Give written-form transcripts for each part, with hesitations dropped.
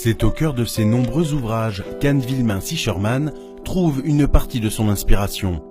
C'est au cœur de ses nombreux ouvrages qu'Anne Villemain-Sichermann trouve une partie de son inspiration.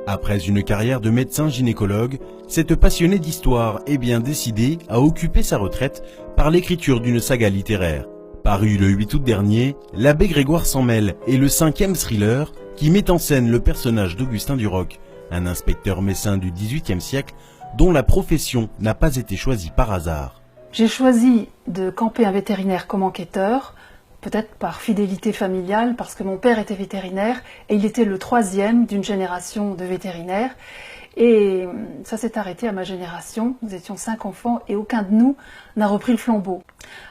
Après une carrière de médecin gynécologue, cette passionnée d'histoire est bien décidée à occuper sa retraite par l'écriture d'une saga littéraire. Paru le 8 août dernier, L'Abbé Grégoire s'en mêle est le 5e thriller qui met en scène le personnage d'Augustin Duroc, un inspecteur messin du XVIIIe siècle dont la profession n'a pas été choisie par hasard. J'ai choisi de camper un vétérinaire comme enquêteur, peut-être par fidélité familiale, parce que mon père était vétérinaire et il était le 3e d'une génération de vétérinaires. Et ça s'est arrêté à ma génération, nous étions 5 enfants et aucun de nous n'a repris le flambeau.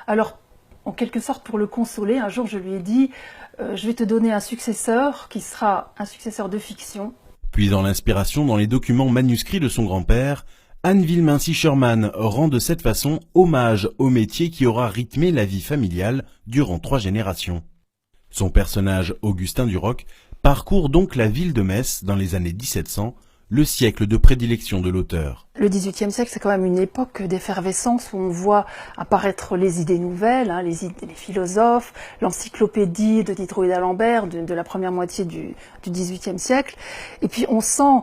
Alors, en quelque sorte, pour le consoler, un jour je lui ai dit « Je vais te donner un successeur qui sera un successeur de fiction ». Puisant l'inspiration dans les documents manuscrits de son grand-père, Anne Villemain-Sichermann rend de cette façon hommage au métier qui aura rythmé la vie familiale durant 3 générations. Son personnage, Augustin Duroc, parcourt donc la ville de Metz dans les années 1700, le siècle de prédilection de l'auteur. Le XVIIIe siècle, c'est quand même une époque d'effervescence où on voit apparaître les idées nouvelles, les philosophes, l'encyclopédie de Diderot et d'Alembert de la première moitié du XVIIIe siècle. Et puis on sent,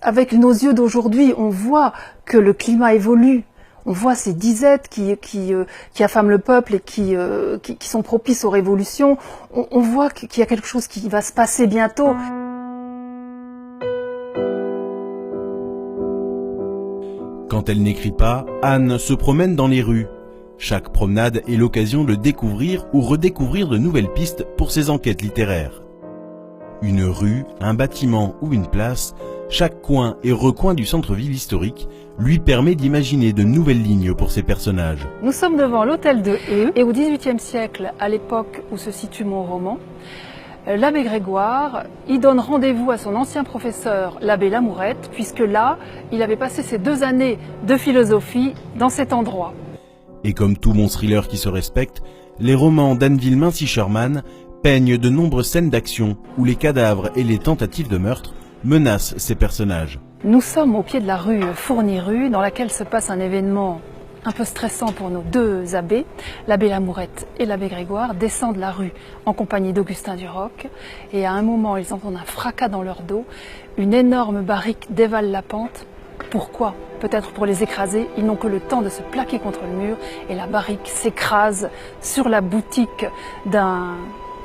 avec nos yeux d'aujourd'hui, on voit que le climat évolue. On voit ces disettes qui affament le peuple et qui sont propices aux révolutions. On voit qu'il y a quelque chose qui va se passer bientôt. Quand elle n'écrit pas, Anne se promène dans les rues. Chaque promenade est l'occasion de découvrir ou redécouvrir de nouvelles pistes pour ses enquêtes littéraires. Une rue, un bâtiment ou une place, chaque coin et recoin du centre-ville historique lui permet d'imaginer de nouvelles lignes pour ses personnages. Nous sommes devant l'hôtel de Heu et au XVIIIe siècle, à l'époque où se situe mon roman, l'abbé Grégoire, il donne rendez-vous à son ancien professeur, l'abbé Lamourette, puisque là, il avait passé ses 2 années de philosophie dans cet endroit. Et comme tout bon thriller qui se respecte, les romans d'Anne Villemain-Sichermann peignent de nombreuses scènes d'action où les cadavres et les tentatives de meurtre menacent ses personnages. Nous sommes au pied de la rue Fournier-Rue, dans laquelle se passe un événement un peu stressant pour nos 2 abbés. L'abbé Lamourette et l'abbé Grégoire descendent la rue en compagnie d'Augustin Duroc et à un moment ils entendent un fracas dans leur dos, une énorme barrique dévale la pente. Pourquoi? Peut-être pour les écraser, ils n'ont que le temps de se plaquer contre le mur et la barrique s'écrase sur la boutique d'un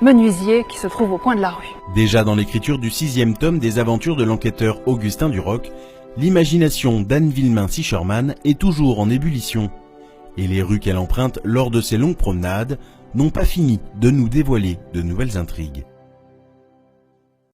menuisier qui se trouve au coin de la rue. Déjà dans l'écriture du 6e tome des aventures de l'enquêteur Augustin Duroc, l'imagination d'Anne Villemain-Sichermann est toujours en ébullition. Et les rues qu'elle emprunte lors de ses longues promenades n'ont pas fini de nous dévoiler de nouvelles intrigues.